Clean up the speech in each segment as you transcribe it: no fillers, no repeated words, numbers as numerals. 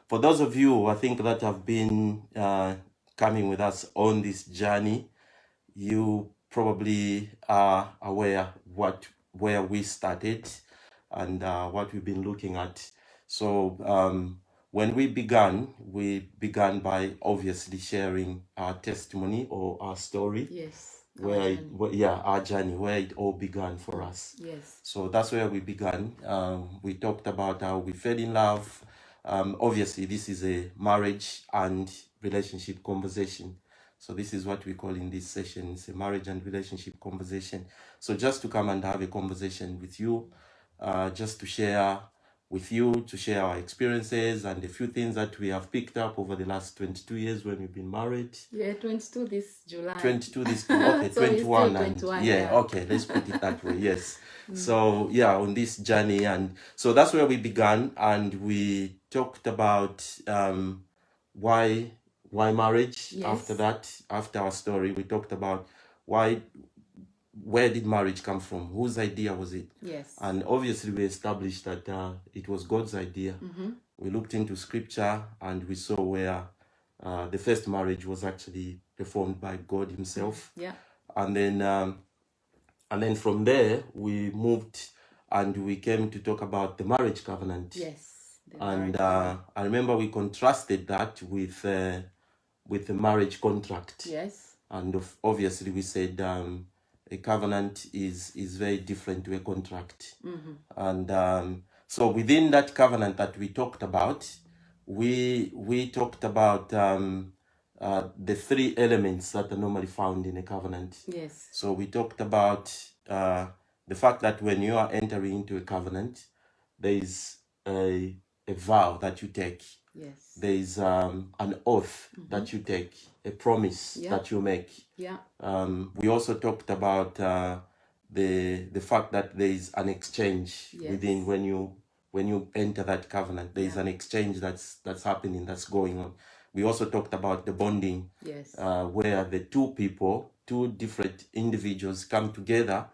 for those of you, I think, that have been coming with us on this journey, you probably are aware where we started and what we've been looking at. So when we began by obviously sharing our testimony or our story. Yes. Our journey, where it all began for us. Yes. So that's where we began. We talked about how we fell in love. Obviously, this is a marriage and relationship conversation. So this is what we call in this session, it's a marriage and relationship conversation. So just to come and have a conversation with you, just to share with you, to share our experiences and a few things that we have picked up over the last 22 years when we've been married. Yeah, 22 this July. 22 this, okay, So 21. 21, yeah, okay, let's put it that way, yes. So, yeah, on this journey. And so that's where we began, and we talked about why marriage. Yes. After that, after our story, we talked about where did marriage come from? Whose idea was it? Yes. And obviously we established that it was God's idea. We looked into scripture and we saw where the first marriage was actually performed by God himself. Yeah. And then from there we moved and we came to talk about the marriage covenant. Yes. And I remember we contrasted that with the marriage contract. Yes. And obviously we said a covenant is very different to a contract. And so within that covenant that we talked about, we talked about the three elements that are normally found in a covenant. Yes. So we talked about the fact that when you are entering into a covenant, there is a vow that you take. Yes. There is an oath that you take, a promise that you make. Yeah. We also talked about the fact that there is an exchange within when you enter that covenant. There is an exchange that's happening, that's going on. We also talked about the bonding, where the two different individuals come together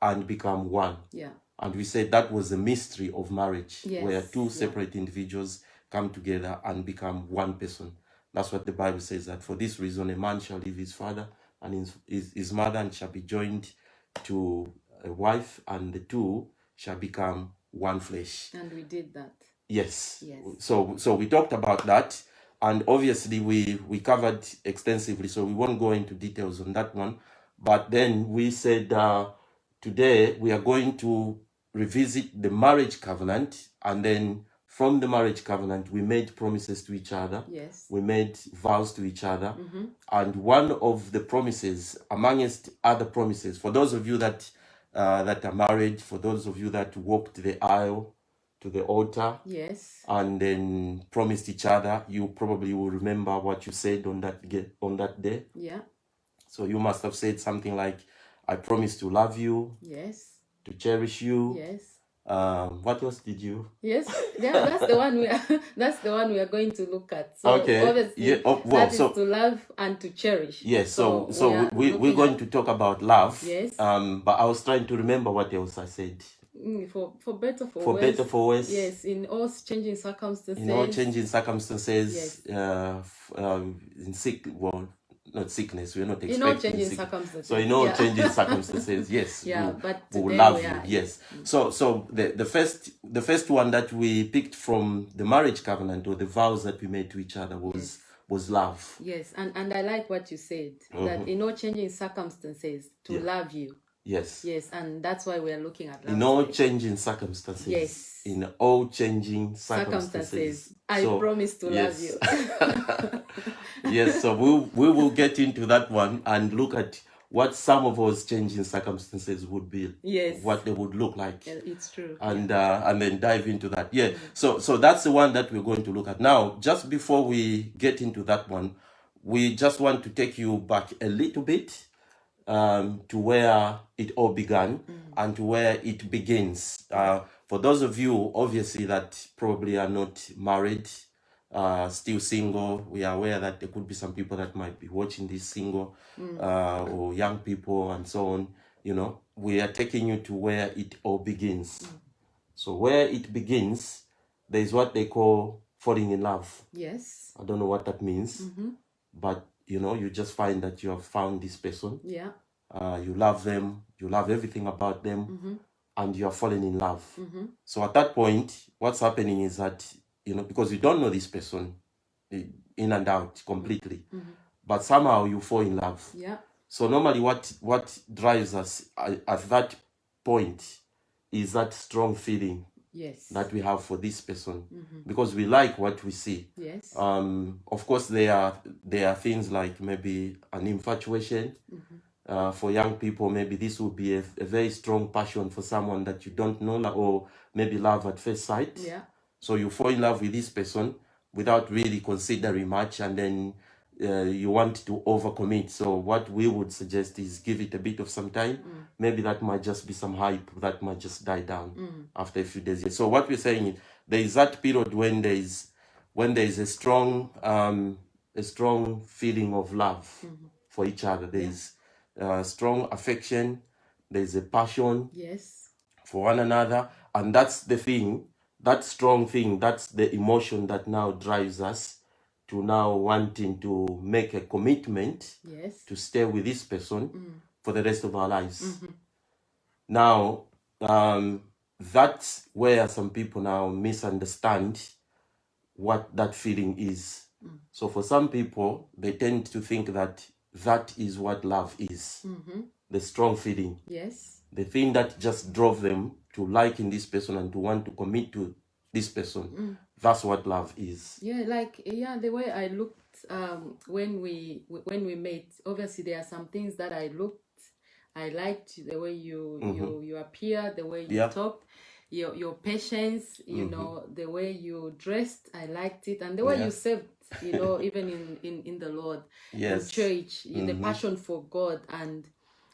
and become one. Yeah. And we said that was the mystery of marriage, where two separate individuals come together and become one person. That's what the Bible says, that for this reason a man shall leave his father and his mother and shall be joined to a wife, and the two shall become one flesh. And we did that. Yes. So we talked about that, and obviously we covered extensively, so we won't go into details on that one. But then we said today we are going to revisit the marriage covenant, and then from the marriage covenant, we made promises to each other. Yes. We made vows to each other. And one of the promises, amongst other promises, for those of you that are married, for those of you that walked the aisle to the altar, yes, and then promised each other, you probably will remember what you said on that day. Yeah. So you must have said something like, I promise to love you. Yes. To cherish you. Yes. What else did you? Yes, yeah, that's the one we are going to look at. So okay. Obviously, that is to love and to cherish. Yes. So we're going to talk about love. Yes. But I was trying to remember what else I said. For better, for worse. better, for worse. Yes. In all changing circumstances. In all changing circumstances. Yes. In sick. Well, not sickness, we're not expecting. In all changing circumstances. So in all changing circumstances, yes. But we will love you. Yes. So the first one that we picked from the marriage covenant, or the vows that we made to each other, was love. Yes, and I like what you said, that in all changing circumstances, to love you. Yes. Yes, and that's why we are looking at love. In all changing circumstances. Yes. In all changing circumstances. I promise to love you. Yes, so we will get into that one and look at what some of those changing circumstances would be. Yes. What they would look like. It's true. And then dive into that. Yeah. So that's the one that we're going to look at. Now, just before we get into that one, we just want to take you back a little bit to where it all began and to where it begins. For those of you, obviously, that probably are not married, still single, we are aware that there could be some people that might be watching this single, or young people and so on. You know, we are taking you to where it all begins. So where it begins, there is what they call falling in love. Yes. I don't know what that means, but you just find that you have found this person. Yeah. You love them, you love everything about them, and you are falling in love. So at that point, what's happening is that, because you don't know this person in and out completely, but somehow you fall in love. Yeah. So normally what drives us at that point is that strong feeling Yes. that we have for this person, because we like what we see. Yes. Of course, there are things like maybe an infatuation. For young people, maybe this would be a very strong passion for someone that you don't know, or maybe love at first sight. Yeah. So you fall in love with this person without really considering much, and then you want to overcommit. So what we would suggest is give it a bit of some time. Maybe that might just be some hype that might just die down after a few days. So what we're saying is there is that period when there is a strong feeling of love for each other. There is strong affection. There is a passion. Yes. For one another, and that's the thing. That strong thing, that's the emotion that now drives us to now wanting to make a commitment. Yes. To stay with this person for the rest of our lives. Now, that's where some people now misunderstand what that feeling is. So for some people, they tend to think that is what love is. The strong feeling. Yes. The thing that just drove them to liking this person and to want to commit to this person. That's what love is. Yeah, the way I looked when we met, obviously there are some things that I liked the way you appear, the way you talked, your patience, the way you dressed, I liked it, and the way you served, even in the Lord, in church, the passion for God, and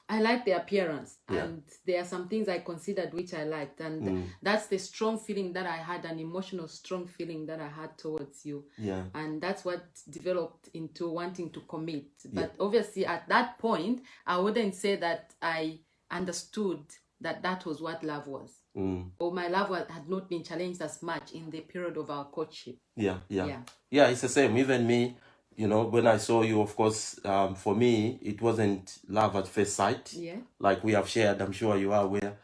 I like the appearance, and there are some things I considered which I liked, and that's the strong feeling that I had, an emotional strong feeling that I had towards you. Yeah. And that's what developed into wanting to commit. But obviously at that point, I wouldn't say that I understood that was what love was. Or my love had not been challenged as much in the period of our courtship. Yeah, it's the same. Even me, when I saw you, of course, for me, it wasn't love at first sight. Yeah. Like we have shared, I'm sure you are aware.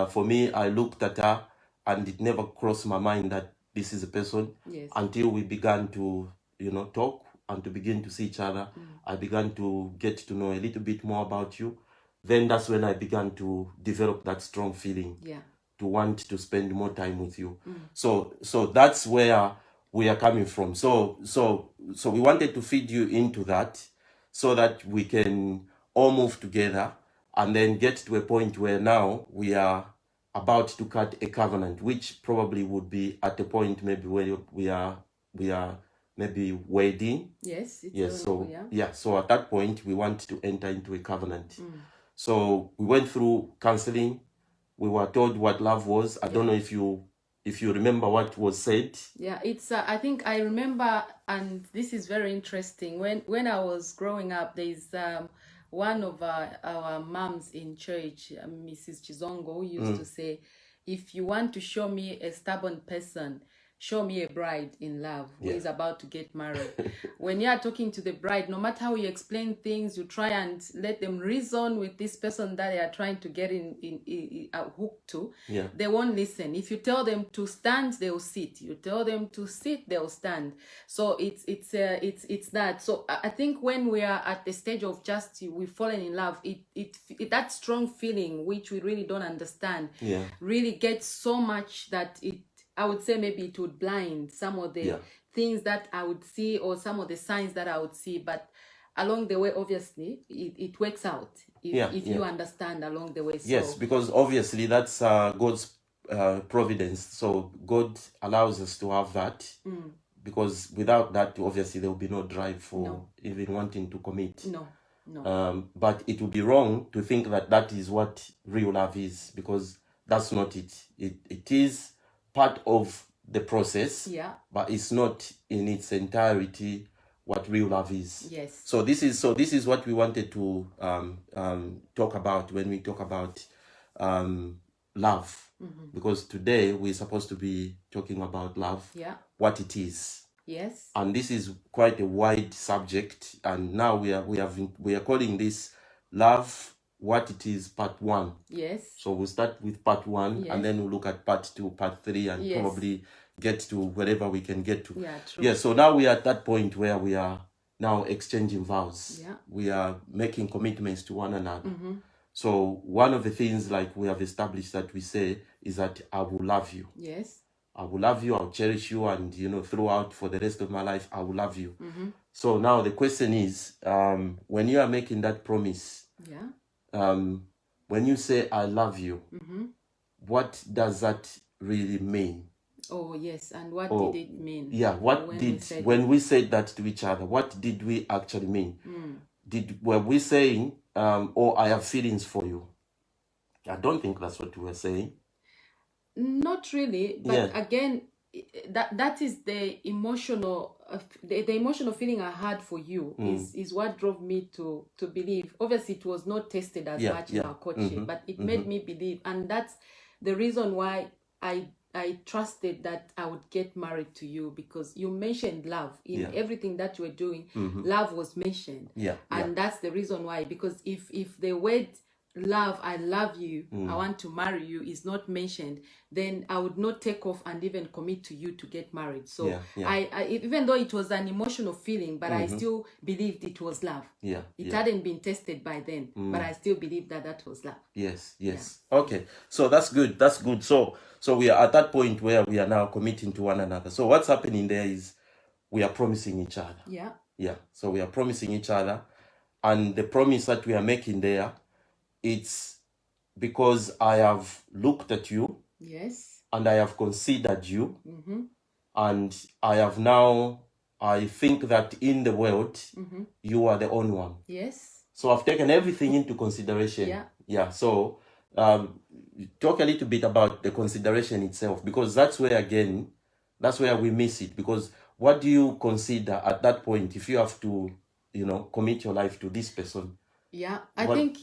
For me, I looked at her and it never crossed my mind that this is a person. Yes. Until we began to, talk and to begin to see each other. I began to get to know a little bit more about you. Then that's when I began to develop that strong feeling. Yeah. To want to spend more time with you. So that's where we are coming from. So we wanted to feed you into that so that we can all move together and then get to a point where now we are about to cut a covenant, which probably would be at a point maybe where we are maybe wedding. Yes. So at that point we want to enter into a covenant. So we went through counseling. We were told what love was. I don't know if you remember what was said. Yeah, it's. I think I remember, and this is very interesting. When I was growing up, there's one of our moms in church, Mrs. Chizongo, who used to say, "If you want to show me a stubborn person, show me a bride in love who is about to get married." When you are talking to the bride, no matter how you explain things, you try and let them reason with this person that they are trying to get in hooked to. Yeah. They won't listen. If you tell them to stand, they'll sit. You tell them to sit, they'll stand. So it's that. So I think when we are at the stage of just we've fallen in love, it that strong feeling which we really don't understand, really gets so much that I would say maybe it would blind some of the things that I would see, or some of the signs that I would see. But along the way, obviously, it works out if you understand along the way. Yes, because obviously that's God's providence. So God allows us to have that. Because without that, obviously, there will be no drive for even wanting to commit. No. But it would be wrong to think that is what real love is, because that's not it. It is part of the process, but it's not in its entirety what real love is. Yes. So this is what we wanted to talk about when we talk about love, because today we're supposed to be talking about love. Yeah. what it is. Yes. And this is quite a wide subject. And now we are calling this Love What It Is Part 1. Yes. So we'll start with Part 1, Yes. and then we'll look at Part 2, Part 3, and Yes. probably get to wherever we can get to. Yeah, true. Yeah, so now we are at that point where we are now exchanging vows. Yeah. We are making commitments to one another. So one of the things, like we have established, that we say is that I will love you. Yes. I will love you, I'll cherish you, and throughout for the rest of my life, I will love you. So now the question is, when you are making that promise, yeah, when you say I love you, what does that really mean? Oh yes, and what did it mean? Yeah, when we said that to each other, what did we actually mean? Were we saying, oh, I have feelings for you? I don't think that's what we were saying. Not really, but again, that is the emotional the emotional feeling I had for you is what drove me to believe. Obviously, it was not tested as much in our courtship, but it made me believe, and that's the reason why I trusted that I would get married to you, because you mentioned love in everything that you were doing. Love was mentioned, and that's the reason why. Because if the word love, I love you, I want to marry you, is not mentioned, then I would not take off and even commit to you to get married. So I even though it was an emotional feeling, but I still believed it was love. It hadn't been tested by then, but I still believed that was love. Yes. Okay, so that's good. So we are at that point where we are now committing to one another. So what's happening there is we are promising each other. So we are promising each other, and the promise that we are making there, it's because I have looked at you, and I have considered you, and I think that in the world, you are the only one. So I've taken everything into consideration. So talk a little bit about the consideration itself, because that's where we miss it. Because what do you consider at that point if you have to, commit your life to this person? I think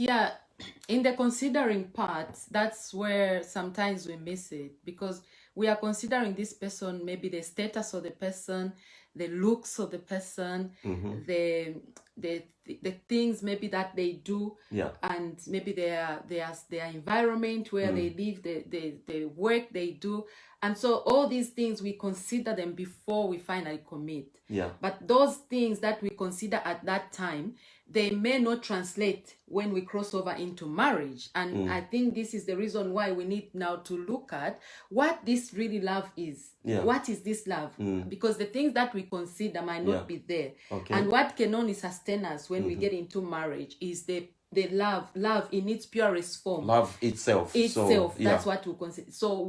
in the considering part, that's where sometimes we miss it, because we are considering this person, maybe the status of the person, the looks of the person, the things maybe that they do, and maybe their environment where they live, the work they do. And so all these things, we consider them before we finally commit. But those things that we consider at that time, they may not translate when we cross over into marriage. And I think this is the reason why we need now to look at what this really love is. What is this love? Because the things that we consider might not be there. And what can only sustain us when we get into marriage is the love in its purest form. Love itself. That's what we consider. So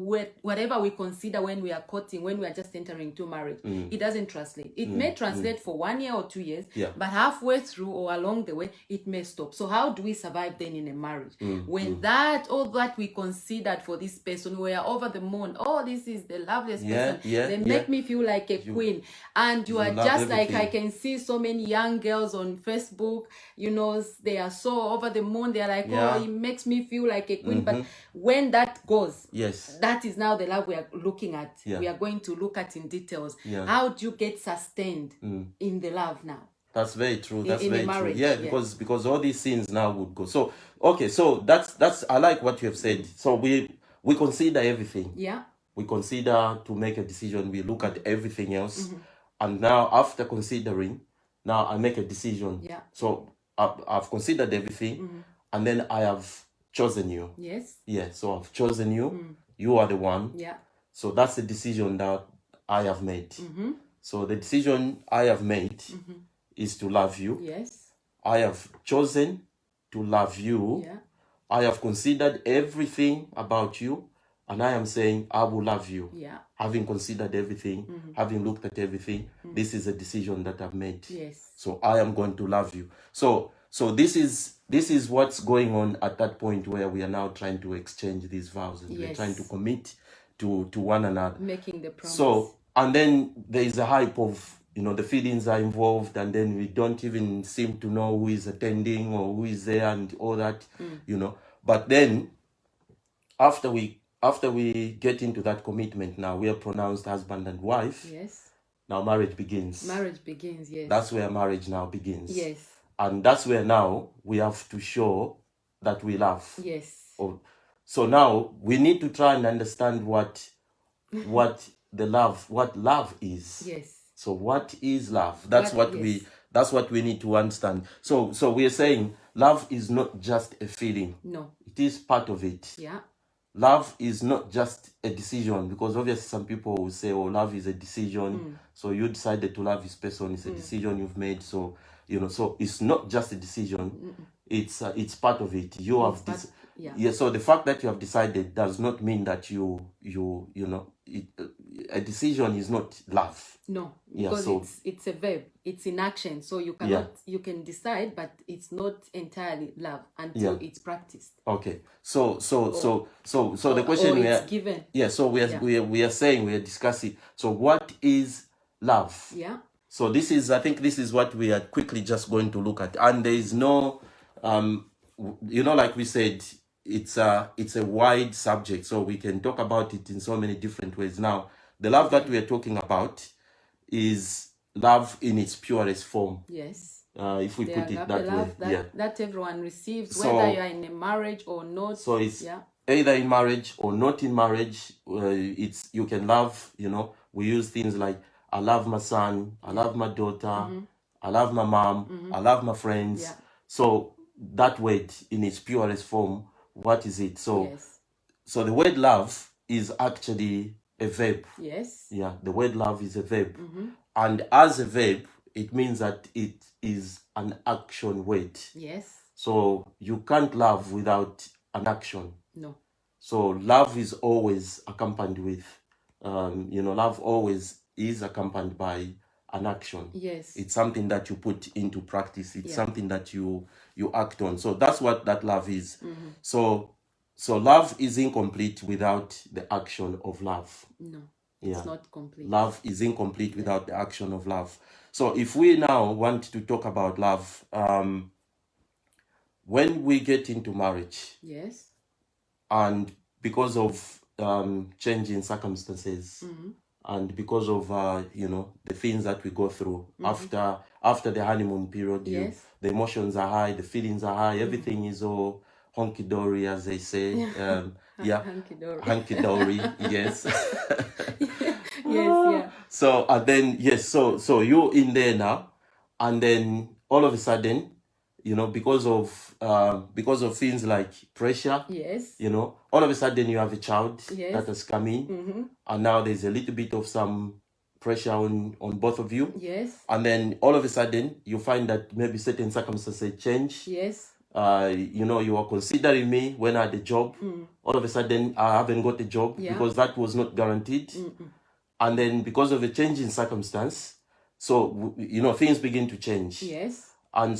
whatever we consider when we are courting, when we are just entering into marriage, it doesn't translate. It may translate for 1 year or 2 years, but halfway through or along the way, it may stop. So how do we survive then in a marriage? When all that we considered for this person, we are over the moon, oh, this is the loveliest person. They make me feel like a queen. And you are just like, I can see so many young girls on Facebook, they are so over the moon, they're like, oh, it makes me feel like a queen. But when that goes, that is now the love we are looking at. We are going to look at in details. How do you get sustained in the love now? That's very true. That's in very marriage, true. Because all these things now would go. So okay, so that's I like what you have said. So we consider everything. We consider to make a decision. We look at everything else, and now after considering, now I make a decision. So I've considered everything, and then I have chosen you. So I've chosen you. You are the one. So that's the decision that I have made. So the decision I have made is to love you. I have chosen to love you. I have considered everything about you, and I am saying I will love you. Having considered everything, having looked at everything, this is a decision that I've made. So I am going to love you. So this is what's going on at that point where we are now trying to exchange these vows, and we're trying to commit to one another, making the promise. So, and then there is a hype of, the feelings are involved, and then we don't even seem to know who is attending or who is there and all that, But then after we after we get into that commitment, now we are pronounced husband and wife. Yes. Now marriage begins. Marriage begins, yes. That's where marriage now begins. Yes. And that's where now we have to show that we love. Yes. So now we need to try and understand what love is. Yes. So what is love? That's what we need to understand. So we are saying love is not just a feeling. No. It is part of it. Yeah. Love is not just a decision, because obviously some people will say, oh, love is a decision. So you decided to love this person. It's a decision you've made. So, so it's not just a decision. It's part of it. You have this. Yeah. So the fact that you have decided does not mean that a decision is not love. No, because it's a verb. It's in action. So you cannot you can decide, but it's not entirely love until it's practiced. Okay. So the question we are given. Yeah. So we are discussing. So what is love? Yeah. So I think this is what we are quickly just going to look at, and there is no, like we said, it's a wide subject, so we can talk about it in so many different ways. Now, the love that we are talking about is love in its purest form. Yes. If we put it that way. That everyone receives, whether you are in a marriage or not. So it's either in marriage or not in marriage. You can love, we use things like, I love my son, I love my daughter, I love my mom, I love my friends. Yeah. So that word in its purest form, what is it? So the word love is actually a verb. Yes. Yeah, the word love is a verb. And as a verb, it means that it is an action word. Yes. So you can't love without an action. No. So love is always accompanied with, love always is accompanied by an action. Yes. It's something that you put into practice. It's something that you act on. So that's what that love is. So love is incomplete without the action of love. No. It's not complete. Love is incomplete without the action of love. So if we now want to talk about love, when we get into marriage, yes, and because of changing circumstances, and because of the things that we go through after the honeymoon period, the emotions are high, the feelings are high, everything is all honky dory, as they say. Hunky dory. Yes. Yes. So and then so you're in there now, and then all of a sudden, because of things like pressure, yes, all of a sudden you have a child that has come in, and now there's a little bit of some pressure on both of you. Yes. And then all of a sudden you find that maybe certain circumstances change. Yes. You are considering me when I had a job. All of a sudden I haven't got a job because that was not guaranteed. And then because of a change in circumstance, so things begin to change. Yes. And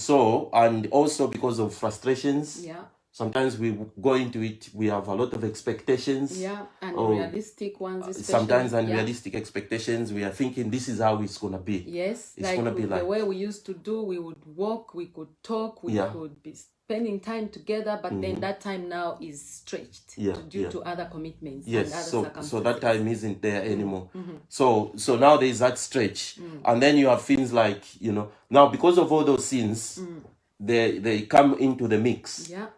also because of frustrations. Yeah. Sometimes we go into it, we have a lot of expectations. Yeah, and realistic ones especially. Sometimes unrealistic expectations. We are thinking this is how it's going to be. Yes, it's going to be like the way we used to do, we would walk, we could talk, we could be spending time together, but then that time now is stretched due to other commitments. Yes, and other circumstances. So that time isn't there anymore. So now there is that stretch. And then you have things like, now because of all those sins, they come into the mix. Yeah.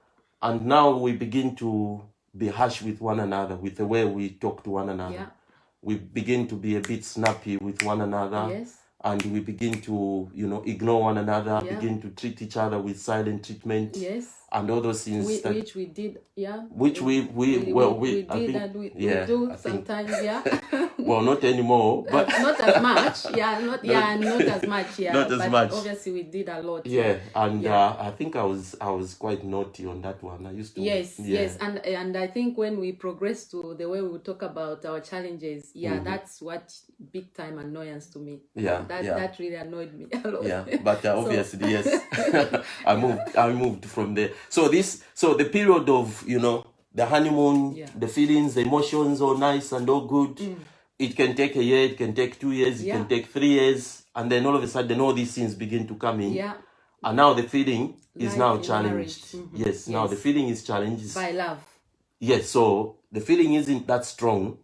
And now we begin to be harsh with one another, with the way we talk to one another. Yeah. We begin to be a bit snappy with one another. Yes. And we begin to, ignore one another, begin to treat each other with silent treatment. Yes. And all those things. Which we did, Which we do sometimes, Well, not anymore, but not as much. Not as much. Not as but much. Obviously, we did a lot. Yeah, and I think I was quite naughty on that one. I used to. Yes, and I think when we progress to the way we talk about our challenges, that's what big time annoyance to me. Yeah, that really annoyed me a lot. Yeah, but obviously yes, I moved from there. So the period of the honeymoon, the feelings, the emotions, all nice and all good. It can take a year, it can take 2 years, it can take 3 years, and then all of a sudden all these things begin to come in. Yeah. And now the feeling is now challenged. Yes, now the feeling is challenged by love. yes, so the feeling isn't that strong.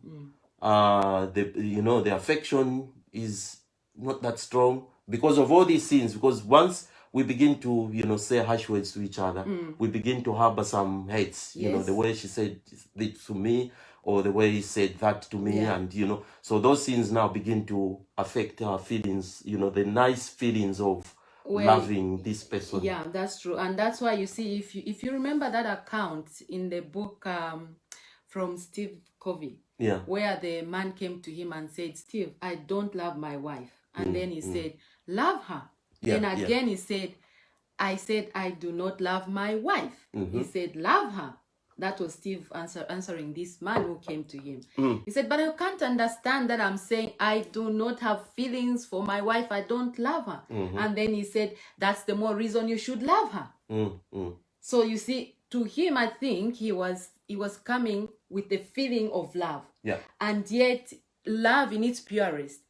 The affection is not that strong because of all these things. Because once we begin to say harsh words to each other, we begin to harbor some hates. The way she said this to me, or the way he said that to me, and so those things now begin to affect our feelings. The nice feelings of loving this person. Yeah, that's true. And that's why you see, if you remember that account in the book from Steve Covey, where the man came to him and said, Steve, I don't love my wife. And then he said, love her. Then again he said, I do not love my wife. He said, love her. That was Steve answering this man who came to him. He said, but you can't understand that I'm saying I do not have feelings for my wife. I don't love her. And then he said, that's the more reason you should love her. So you see, to him, I think he was coming with the feeling of love. And yet, love in its purest,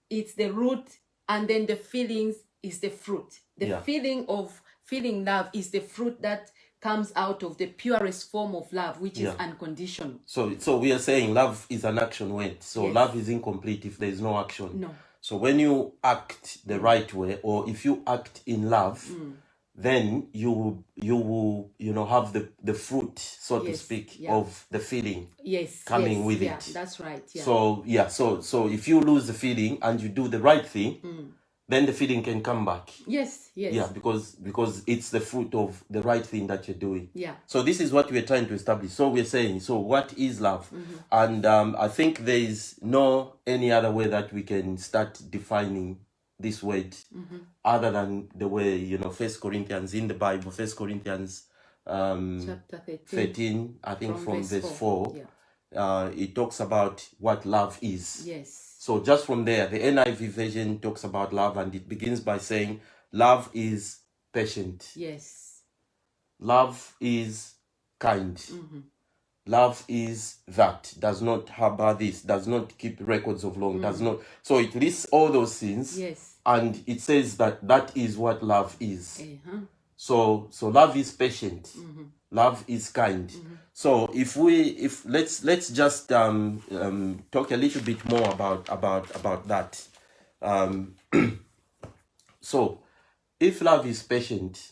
it's the root, and then the feelings is the fruit. The feeling of feeling love is the fruit that comes out of the purest form of love, which is unconditional. So we are saying love is an action word. So love is incomplete if there is no action. No. So when you act the right way, or if you act in love, then you will have the fruit, so to speak, of the feeling coming with it. That's right. So if you lose the feeling and you do the right thing, then the feeling can come back. Yes. Yeah, because it's the fruit of the right thing that you're doing. Yeah. So this is what we're trying to establish. So we're saying, so what is love? And I think there is no any other way that we can start defining this word other than the way, 1 Corinthians in the Bible, 1 Corinthians chapter 13, I think from verse 4, it talks about what love is. Yes. So just from there, the NIV version talks about love, and it begins by saying, love is patient. Yes. Love is kind. Love is that, does not harbor this, does not keep records of wrong, does not. So it lists all those things. Yes. And it says that is what love is. So love is patient. Love is kind. So if let's just talk a little bit more about that. So if love is patient,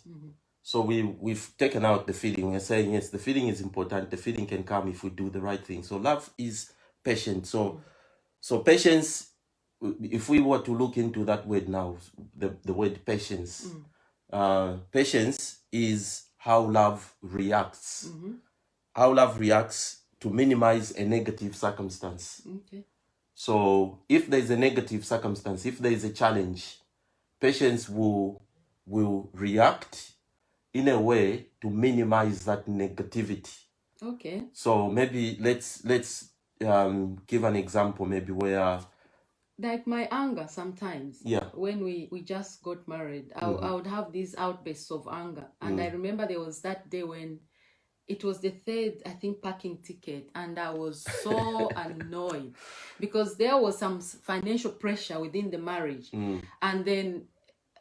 so we've taken out the feeling. We're saying yes, the feeling is important. The feeling can come if we do the right thing. So love is patient. So patience, if we were to look into that word now, the word patience, patience is how love reacts. How love reacts to minimize a negative circumstance. Okay. So if there's a negative circumstance, if there is a challenge, patience will react in a way to minimize that negativity. Okay. So maybe let's give an example, maybe where, like my anger sometimes. When we just got married, I would have these outbursts of anger. And I remember there was that day when it was the third, I think, parking ticket, and I was so annoyed because there was some financial pressure within the marriage. And then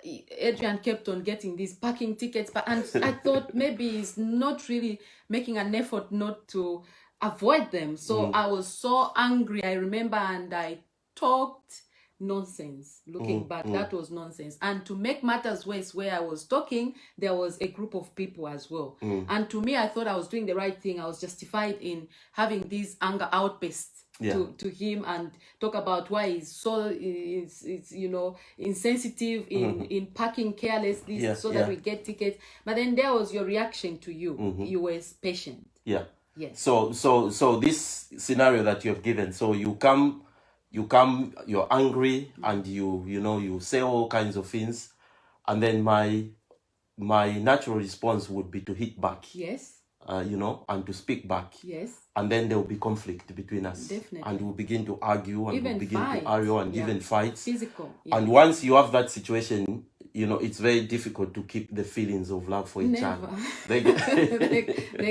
Adrian kept on getting these parking tickets, and I thought maybe he's not really making an effort not to avoid them. So I was so angry, I remember, and I talked nonsense. Looking back, that was nonsense. And to make matters worse, where I was talking, there was a group of people as well. And to me, I thought I was doing the right thing. I was justified in having these anger outbursts to him and talk about why he's so insensitive in parking carelessly that we get tickets. But then there was your reaction to you. You were patient. Yes. So this scenario that you have given, so you come, you're angry, and you say all kinds of things, and then my natural response would be to hit back. Yes. And to speak back. Yes. And then there will be conflict between us. Definitely. And we'll begin to argue, and even we'll begin fight. to argue, and even fights. Physical. And once you have that situation, it's very difficult to keep the feelings of love for each other. They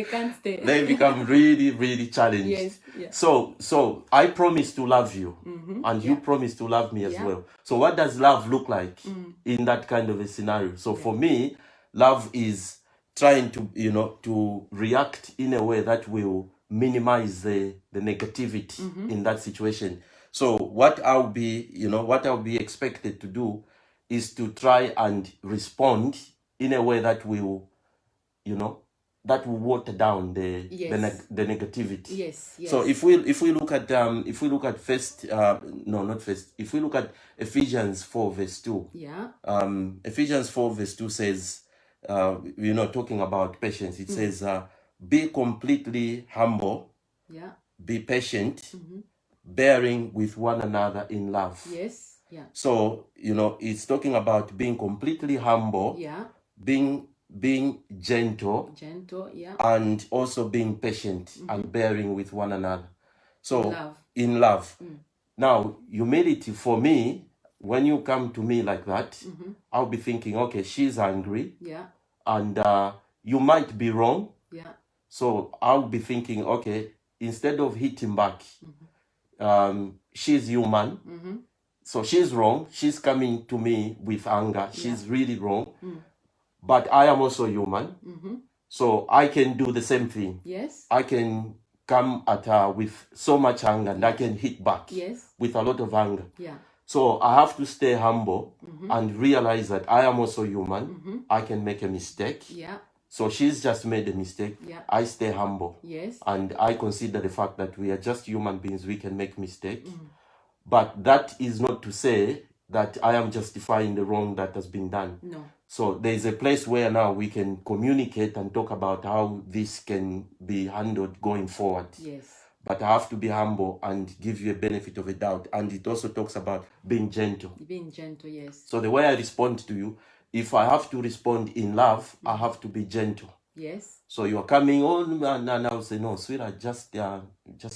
can't stay. They become really, really challenged. Yes. So I promise to love you, and you promise to love me as well. So what does love look like in that kind of a scenario? So for me, love is trying to to react in a way that will minimize the negativity in that situation. So what I'll be expected to do is to try and respond in a way that will, that will water down the negativity. Yes. So if we look at if we look at if we look at Ephesians 4 verse 2. Yeah. Ephesians 4 verse 2 says, talking about patience, it says, be completely humble. Yeah. Be patient, bearing with one another in love. Yes. Yeah. So, it's talking about being completely humble. Yeah. Being gentle. Yeah. And also being patient and bearing with one another. So in love. Now, humility for me, when you come to me like that, I'll be thinking, okay, she's angry. Yeah. And you might be wrong. Yeah. So I'll be thinking, okay, instead of hitting back, she's human. So she's wrong. She's coming to me with anger. She's really wrong. But I am also human. So I can do the same thing. Yes. I can come at her with so much anger and I can hit back with a lot of anger. Yeah. So I have to stay humble and realize that I am also human. I can make a mistake. Yeah. So she's just made a mistake. Yeah. I stay humble. Yes. And I consider the fact that we are just human beings. We can make mistakes. But that is not to say that I am justifying the wrong that has been done. No. So there is a place where now we can communicate and talk about how this can be handled going forward. Yes. But I have to be humble and give you a benefit of a doubt. And it also talks about being gentle. Being gentle, yes. So the way I respond to you, if I have to respond in love, I have to be gentle. Yes. So you are coming on and I'll say, no, sweetheart, just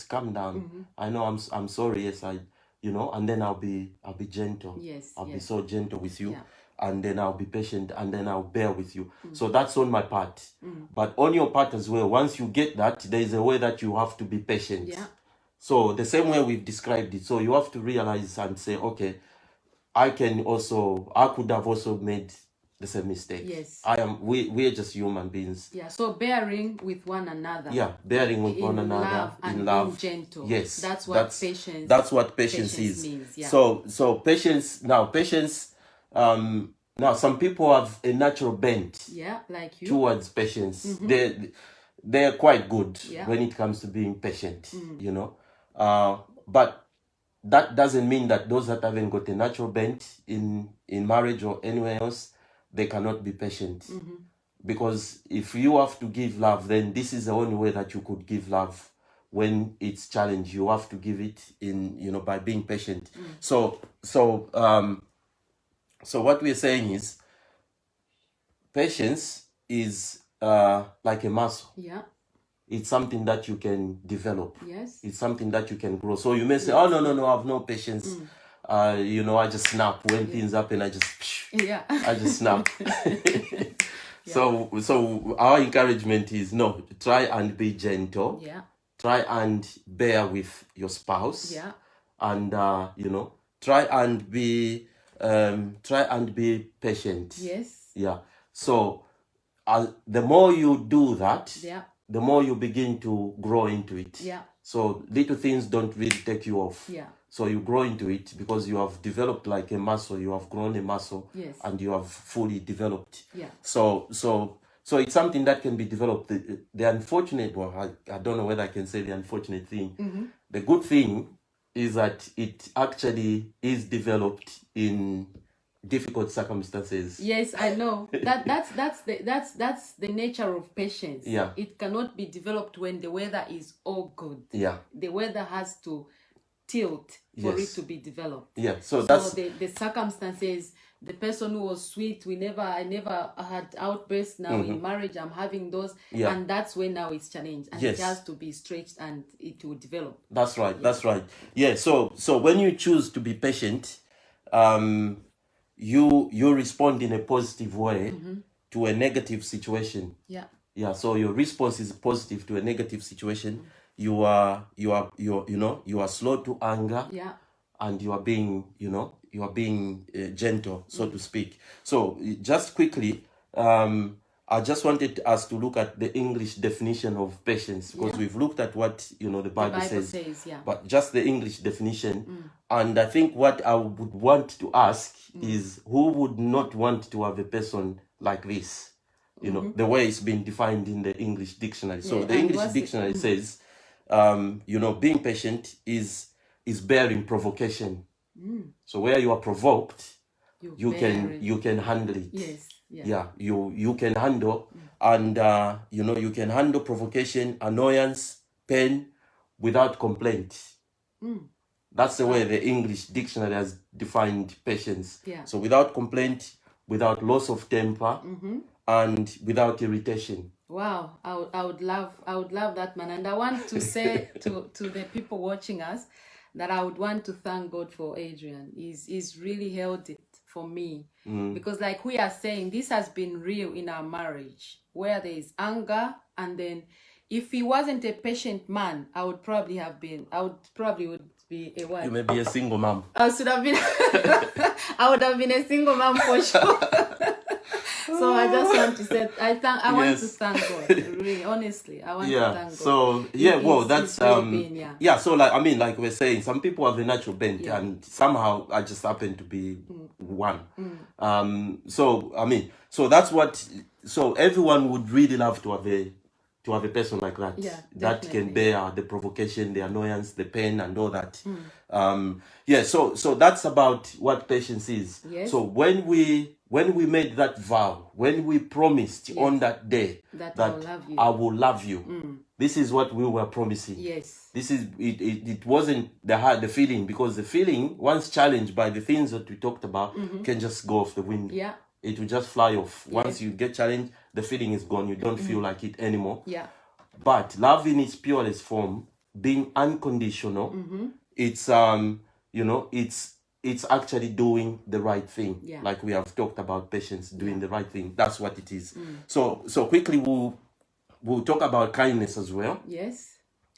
calm down. I know I'm sorry, yes, and then I'll be gentle. Yes. I'll be so gentle with you. Yeah. And then I'll be patient and then I'll bear with you. So that's on my part. But on your part as well, once you get that, there is a way that you have to be patient. Yeah. So the same way we've described it. So you have to realize and say, okay, I could have also made the same mistake. Yes. We are just human beings. Yeah. So bearing with one another. Yeah, bearing with one another in love. Being gentle. Yes. That's what patience. That's what patience is. Means. Yeah. So patience. Now some people have a natural bent. Yeah, like you. Towards patience. They're quite good when it comes to being patient. But that doesn't mean that those that haven't got a natural bent in marriage or anywhere else, they cannot be patient. Because if you have to give love, then this is the only way that you could give love. When it's challenged, you have to give it by being patient. So what we're saying is, patience is like a muscle. Yeah. It's something that you can develop. Yes. It's something that you can grow. So you may say, oh, no, I have no patience. I just snap. When things happen, I just snap. So our encouragement is, no, try and be gentle. Yeah. Try and bear with your spouse. Yeah. And, try and be patient. Yes. Yeah. So the more you do that, the more you begin to grow into it. Yeah. So little things don't really take you off. Yeah. So you grow into it because you have developed like a muscle. You have grown a muscle. Yes. And you have fully developed. Yeah. So it's something that can be developed. The unfortunate one, I don't know whether I can say the unfortunate thing. The good thing is that it actually is developed in difficult circumstances. Yes, I know. That's the nature of patience. Yeah. It cannot be developed when the weather is all good. Yeah. The weather has to tilt for it to be developed. Yeah. So the circumstances, the person who was sweet, I never had outbursts. Now in marriage I'm having those, and that's when now it's challenged, and it has to be stretched and it will develop. That's right. That's right. Yeah. So when you choose to be patient, you respond in a positive way to a negative situation. Yeah. Yeah. So your response is positive to a negative situation. You are slow to anger. Yeah. And you are being gentle, so to speak. So just quickly, I I just wanted us to look at the English definition of patience, because we've looked at what the Bible says, but just the English definition. And I think what I would want to ask is, who would not want to have a person like this? The way it's been defined in the English dictionary. So the English dictionary says, being patient is bearing provocation. So where you are provoked, you can handle it. Yes. Yeah, you can handle, and you can handle provocation, annoyance, pain without complaint. That's the way the English dictionary has defined patience. So without complaint, without loss of temper, and without irritation. Wow, I would love that, man. And I want to say to the people watching us that I would want to thank God for Adrian. He's really held it for me, because like we are saying, this has been real in our marriage, where there is anger, and then if he wasn't a patient man, I would probably be a wife. You may be a single mom. I would have been a single mom for sure. So I just want to say, I want to thank God. Really, honestly, I want to thank God. So that's so like we're saying, some people have a natural bent, and somehow I just happen to be one. So that's what. So everyone would really love to have a person like that, that can bear the provocation, the annoyance, the pain, and all that. So that's about what patience is. So when we made that vow, when we promised on that day that I will love you, this is what we were promising. This is it wasn't the feeling, because the feeling, once challenged by the things that we talked about, can just go off the wind. It will just fly off. Once you get challenged, the feeling is gone. You don't feel like it anymore. But love in its purest form, being unconditional, it's it's actually doing the right thing. Like we have talked about patience, doing the right thing. That's what it is. So quickly we'll talk about kindness as well.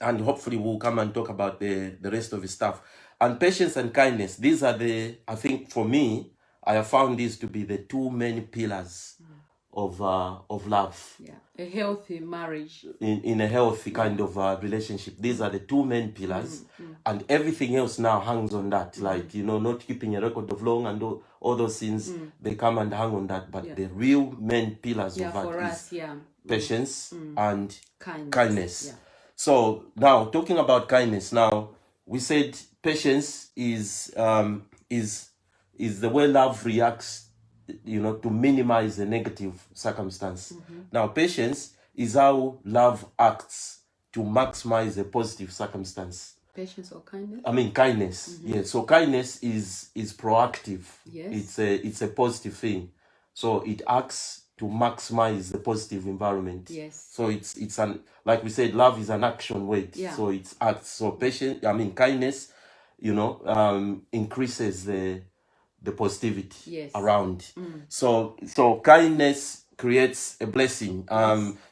And hopefully we'll come and talk about the rest of the stuff. And patience and kindness, these are I think for me, I have found these to be the two main pillars of love. A healthy marriage. In a healthy kind of relationship. These are the two main pillars. And everything else now hangs on that. Like, not keeping a record of wrong and all those things, they come and hang on that. But the real main pillars of that is patience and kindness. So now, talking about kindness, now, we said patience is the way love reacts, to minimize the negative circumstance. Now, patience is how love acts to maximize a positive circumstance. Patience or kindness? I mean, kindness. So kindness is proactive. It's a positive thing. So it acts to maximize the positive environment. So it's like we said, love is an action word. So it acts. So kindness, increases the positivity around. So kindness creates a blessing.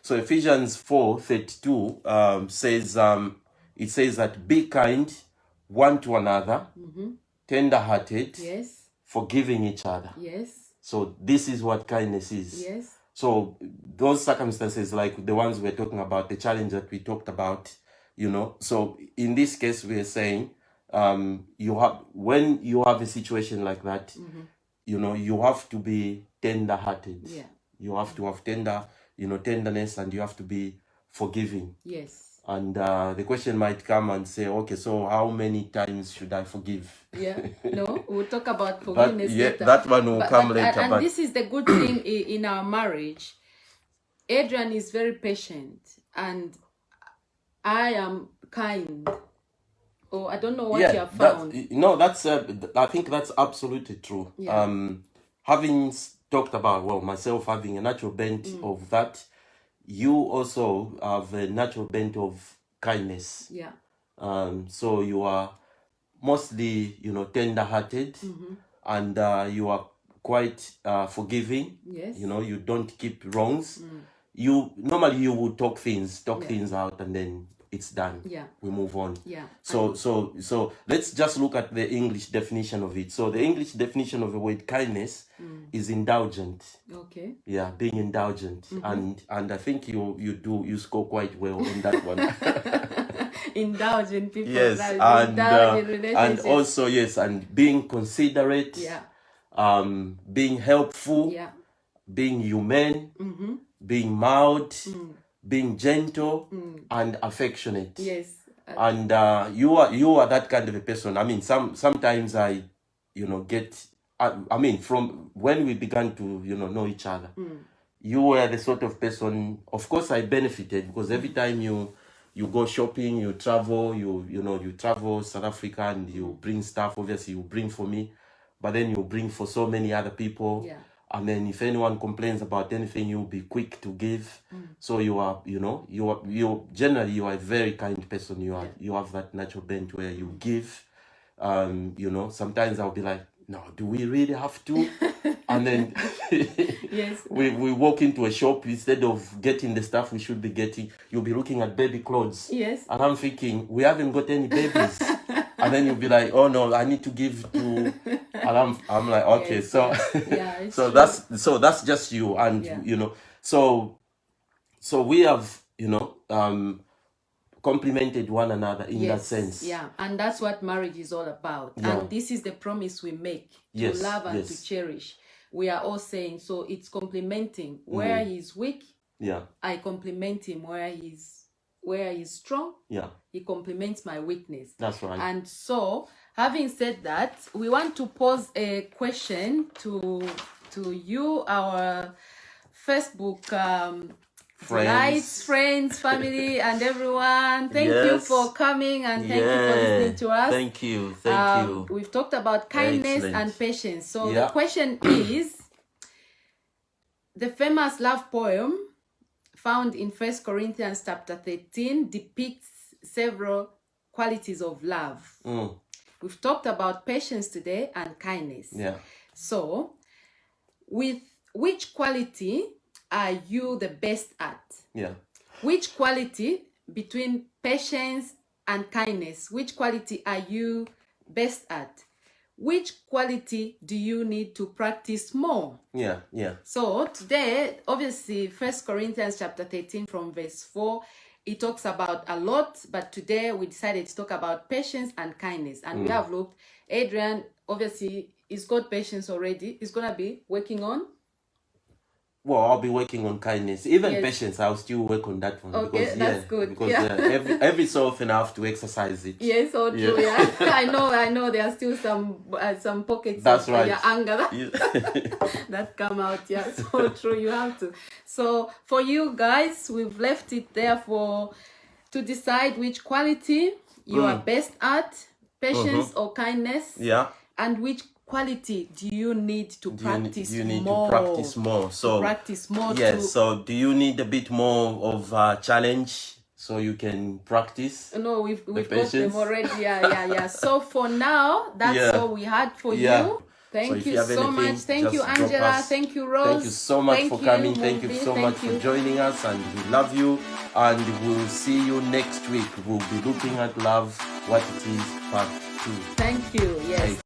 So Ephesians 4:32 says, it says that be kind one to another, tender-hearted, forgiving each other. So this is what kindness is. So those circumstances, like the ones we're talking about, the challenge that we talked about, so in this case we're saying, when you have a situation like that, you have to be tender-hearted. You have to have tenderness, and you have to be forgiving. And the question might come and say, okay, so how many times should I forgive? No, we'll talk about forgiveness later. That one will come later. And this is the good thing in our marriage. Adrian is very patient, and I am kind. Oh, I don't know what you have found. I think that's absolutely true. Having talked about, myself having a natural bent of that, you also have a natural bent of kindness. So you are mostly, tender-hearted, and you are quite forgiving. You don't keep wrongs. You would talk things out, and then it's done. Yeah. We move on. Yeah. So let's just look at the English definition of it. So the English definition of the word kindness is indulgent. Okay. Yeah, being indulgent. And I think you score quite well on that one. Indulgent people. Yes, and also yes, and being considerate. Yeah. Being helpful. Yeah. Being humane. Being mild. Being gentle and affectionate. Yes. And you are that kind of a person. I mean, sometimes I get. I mean, from when we began to know each other, you were the sort of person. Of course, I benefited because every time you go shopping, you travel, you travel South Africa, and you bring stuff. Obviously, you bring for me, but then you bring for so many other people. Yeah. And then if anyone complains about anything, you'll be quick to give. So you are generally you are a very kind person. You have that natural bent where you give. Sometimes I'll be like, no, do we really have to? And then yes, we walk into a shop, instead of getting the stuff we should be getting, you'll be looking at baby clothes. Yes. And I'm thinking, we haven't got any babies. And then you'll be like, oh no, I need to give to, and I'm like, okay, yes, so yeah, so true. that's just you. And so we have complemented one another in that sense. Yeah, and that's what marriage is all about. Yeah. And this is the promise we make, to Yes, love and yes. to cherish. We are all saying, so it's complementing. Where he's weak, Yeah, I compliment him. Where he's strong, yeah, he complements my weakness. that's right. And so, having said that, we want to pose a question to you, our Facebook friends, family, and everyone. Thank you Yes. for coming, and thank you for listening to us. Thank you. We've talked about kindness Excellent. and patience. So Yeah. the question is, the famous love poem found in 1 Corinthians chapter 13 depicts several qualities of love. We've talked about patience today and kindness. Yeah. So, with which quality are you the best at? Yeah. Which quality between patience and kindness, which quality are you best at? Which quality do you need to practice more? Yeah. Yeah. So today, obviously, 1 Corinthians chapter 13 from verse 4, it talks about a lot, but today we decided to talk about patience and kindness. And we have looked, Adrian, obviously, he's got patience already. He's going to be working on. Well, I'll be working on kindness. Even Yes. patience, I'll still work on that one. Okay, because, that's good. Because Yeah. every so often I have to exercise it. Yes, so true. Yeah. Yeah, I know. There are still some pockets That's of right. your anger Yeah. that come out. Yeah, so true. You have to. So for you guys, we've left it there to decide which quality you are best at, patience or kindness, Yeah. and which quality do you need to practice You need more? to practice more. So Practice more. yes. So do you need a bit more of a challenge so you can practice? No, we've got them patience? already. Yeah. So for now, that's Yeah. all we had for Yeah. you. So Thank if you you have so anything, much. Thank you, just drop Angela. us. Thank you, Rose. Thank you so much for coming. Thank you so much for joining us, and we love you. And we'll see you next week. We'll be looking at love, what it is, part 2. Thank you. Yes.